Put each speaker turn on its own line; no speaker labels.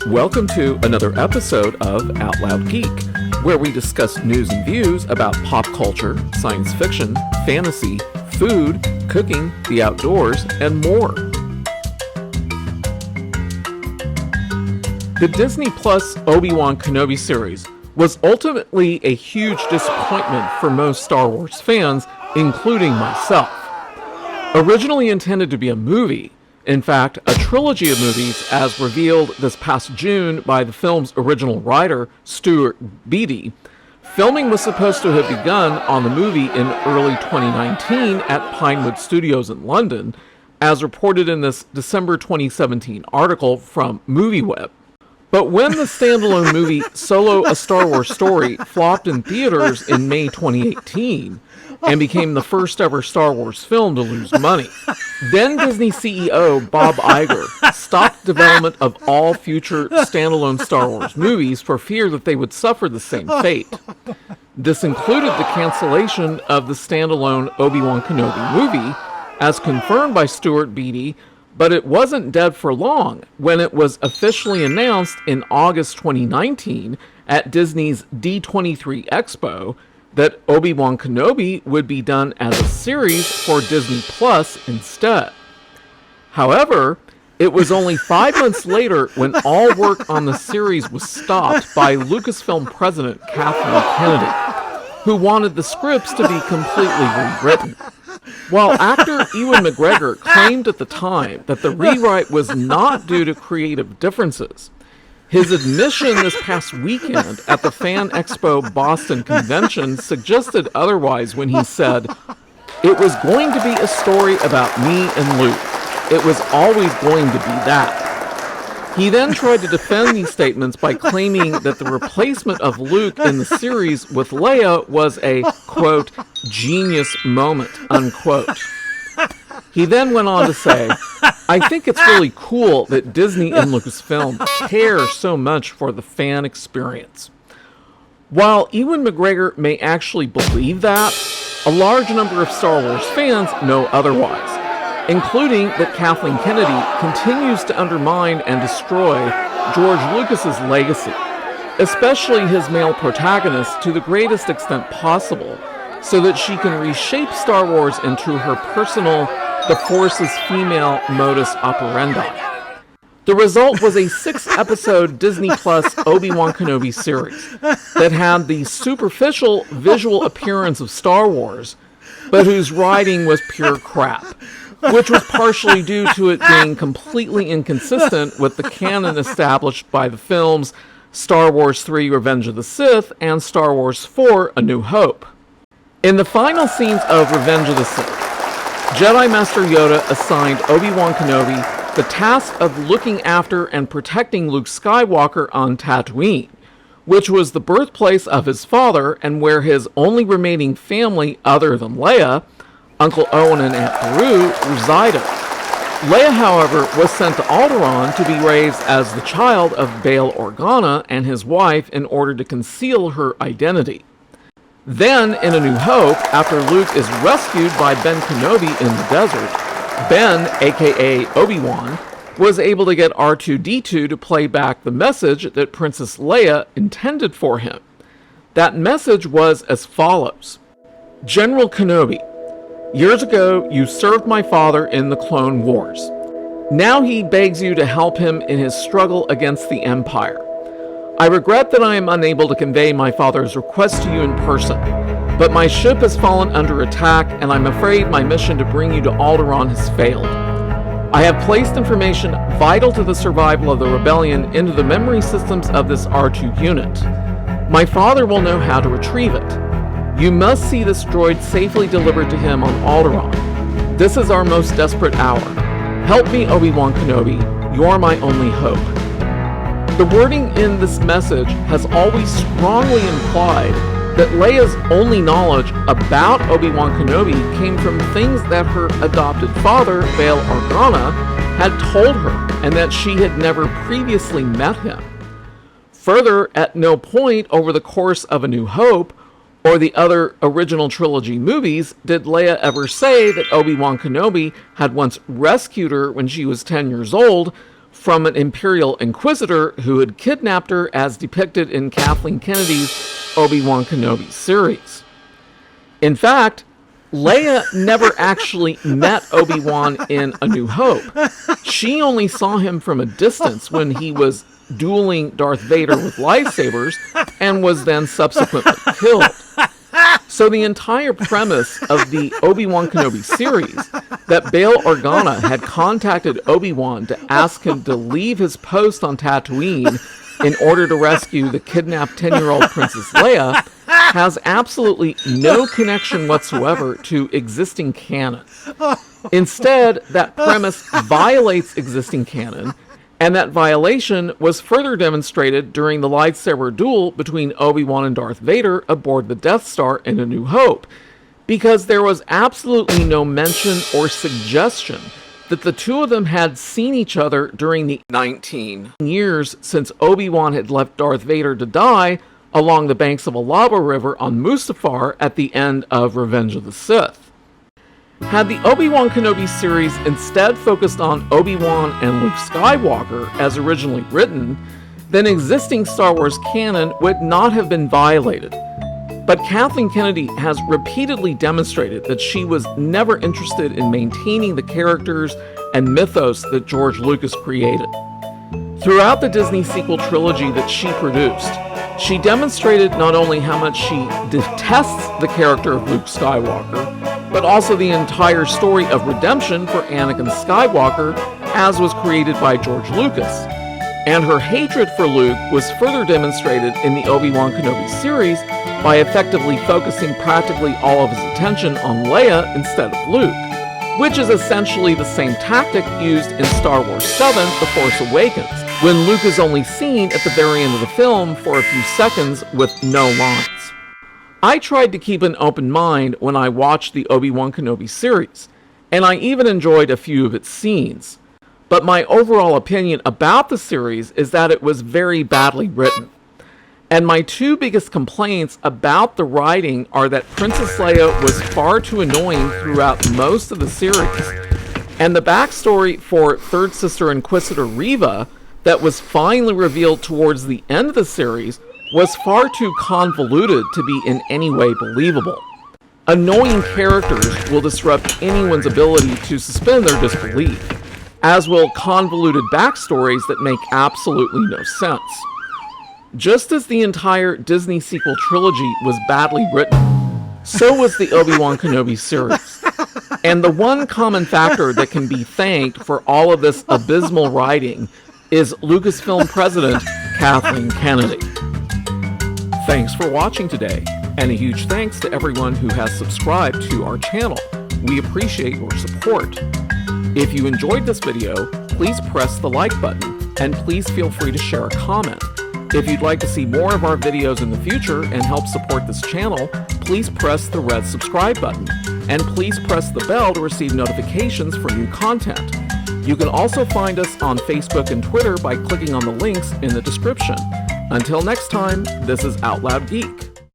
Welcome to another episode of Out Loud Geek, where we discuss news and views about pop culture, science fiction, fantasy, food, cooking, the outdoors, and more. The Disney Plus Obi-Wan Kenobi series was ultimately a huge disappointment for most Star Wars fans, including myself. Originally intended to be a movie, in fact, a trilogy of movies as revealed this past June by the film's original writer, Stuart Beattie, filming was supposed to have begun on the movie in early 2019 at Pinewood Studios in London, as reported in this December 2017 article from MovieWeb. But when the standalone movie Solo: A Star Wars Story flopped in theaters in May 2018 and became the first ever Star Wars film to lose money, then Disney CEO Bob Iger stopped development of all future standalone Star Wars movies for fear that they would suffer the same fate. This included the cancellation of the standalone Obi-Wan Kenobi movie, as confirmed by Stuart Beattie, but it wasn't dead for long when it was officially announced in August 2019 at Disney's D23 Expo that Obi-Wan Kenobi would be done as a series for Disney Plus instead. However, it was only 5 months later when all work on the series was stopped by Lucasfilm president Kathleen Kennedy, who wanted the scripts to be completely rewritten. While actor Ewan McGregor claimed at the time that the rewrite was not due to creative differences, his admission this past weekend at the Fan Expo Boston convention suggested otherwise when he said, "It was going to be a story about me and Luke. It was always going to be that." He then tried to defend these statements by claiming that the replacement of Luke in the series with Leia was a, quote, genius moment, unquote. He then went on to say, "I think it's really cool that Disney and Lucasfilm care so much for the fan experience." While Ewan McGregor may actually believe that, a large number of Star Wars fans know otherwise, including that Kathleen Kennedy continues to undermine and destroy George Lucas's legacy, especially his male protagonist, to the greatest extent possible, so that she can reshape Star Wars into her personal, the Force's female modus operandi. The result was a 6-episode Disney Plus Obi-Wan Kenobi series that had the superficial visual appearance of Star Wars, but whose writing was pure crap, which was partially due to it being completely inconsistent with the canon established by the films Star Wars 3: Revenge of the Sith and Star Wars 4: A New Hope. In the final scenes of Revenge of the Sith, Jedi Master Yoda assigned Obi-Wan Kenobi the task of looking after and protecting Luke Skywalker on Tatooine, which was the birthplace of his father and where his only remaining family other than Leia, Uncle Owen and Aunt Beru, resided. Leia, however, was sent to Alderaan to be raised as the child of Bail Organa and his wife in order to conceal her identity. Then, in A New Hope, after Luke is rescued by Ben Kenobi in the desert, Ben, aka Obi-Wan, was able to get R2-D2 to play back the message that Princess Leia intended for him. That message was as follows: "General Kenobi, years ago you served my father in the Clone Wars. Now he begs you to help him in his struggle against the Empire. I regret that I am unable to convey my father's request to you in person, but my ship has fallen under attack and I'm afraid my mission to bring you to Alderaan has failed. I have placed information vital to the survival of the rebellion into the memory systems of this R2 unit. My father will know how to retrieve it. You must see this droid safely delivered to him on Alderaan. This is our most desperate hour. Help me, Obi-Wan Kenobi. You're my only hope." The wording in this message has always strongly implied that Leia's only knowledge about Obi-Wan Kenobi came from things that her adopted father, Bail Organa, had told her, and that she had never previously met him. Further, at no point over the course of A New Hope or the other original trilogy movies did Leia ever say that Obi-Wan Kenobi had once rescued her when she was 10 years old from an Imperial Inquisitor who had kidnapped her, as depicted in Kathleen Kennedy's Obi-Wan Kenobi series. In fact, Leia never actually met Obi-Wan in A New Hope. She only saw him from a distance when he was dueling Darth Vader with lightsabers and was then subsequently killed. So the entire premise of the Obi-Wan Kenobi series, that Bail Organa had contacted Obi-Wan to ask him to leave his post on Tatooine in order to rescue the kidnapped 10-year-old Princess Leia, has absolutely no connection whatsoever to existing canon. Instead, that premise violates existing canon, and that violation was further demonstrated during the lightsaber duel between Obi-Wan and Darth Vader aboard the Death Star in A New Hope, because there was absolutely no mention or suggestion that the two of them had seen each other during the 19 years since Obi-Wan had left Darth Vader to die along the banks of a lava river on Mustafar at the end of Revenge of the Sith. Had the Obi-Wan Kenobi series instead focused on Obi-Wan and Luke Skywalker as originally written, then existing Star Wars canon would not have been violated. But Kathleen Kennedy has repeatedly demonstrated that she was never interested in maintaining the characters and mythos that George Lucas created. Throughout the Disney sequel trilogy that she produced, she demonstrated not only how much she detests the character of Luke Skywalker, but also the entire story of redemption for Anakin Skywalker as was created by George Lucas. And her hatred for Luke was further demonstrated in the Obi-Wan Kenobi series by effectively focusing practically all of his attention on Leia instead of Luke, which is essentially the same tactic used in Star Wars VII: The Force Awakens, when Luke is only seen at the very end of the film for a few seconds with no lines. I tried to keep an open mind when I watched the Obi-Wan Kenobi series, and I even enjoyed a few of its scenes. But my overall opinion about the series is that it was very badly written. And my two biggest complaints about the writing are that Princess Leia was far too annoying throughout most of the series, and the backstory for Third Sister Inquisitor Reva that was finally revealed towards the end of the series was far too convoluted to be in any way believable. Annoying characters will disrupt anyone's ability to suspend their disbelief, as will convoluted backstories that make absolutely no sense. Just as the entire Disney sequel trilogy was badly written, so was the Obi-Wan Kenobi series. And the one common factor that can be thanked for all of this abysmal writing is Lucasfilm president Kathleen Kennedy. Thanks for watching today, and a huge thanks to everyone who has subscribed to our channel. We appreciate your support. If you enjoyed this video, please press the like button, and please feel free to share a comment. If you'd like to see more of our videos in the future and help support this channel, please press the red subscribe button, and please press the bell to receive notifications for new content. You can also find us on Facebook and Twitter by clicking on the links in the description. Until next time, this is Out Loud Geek.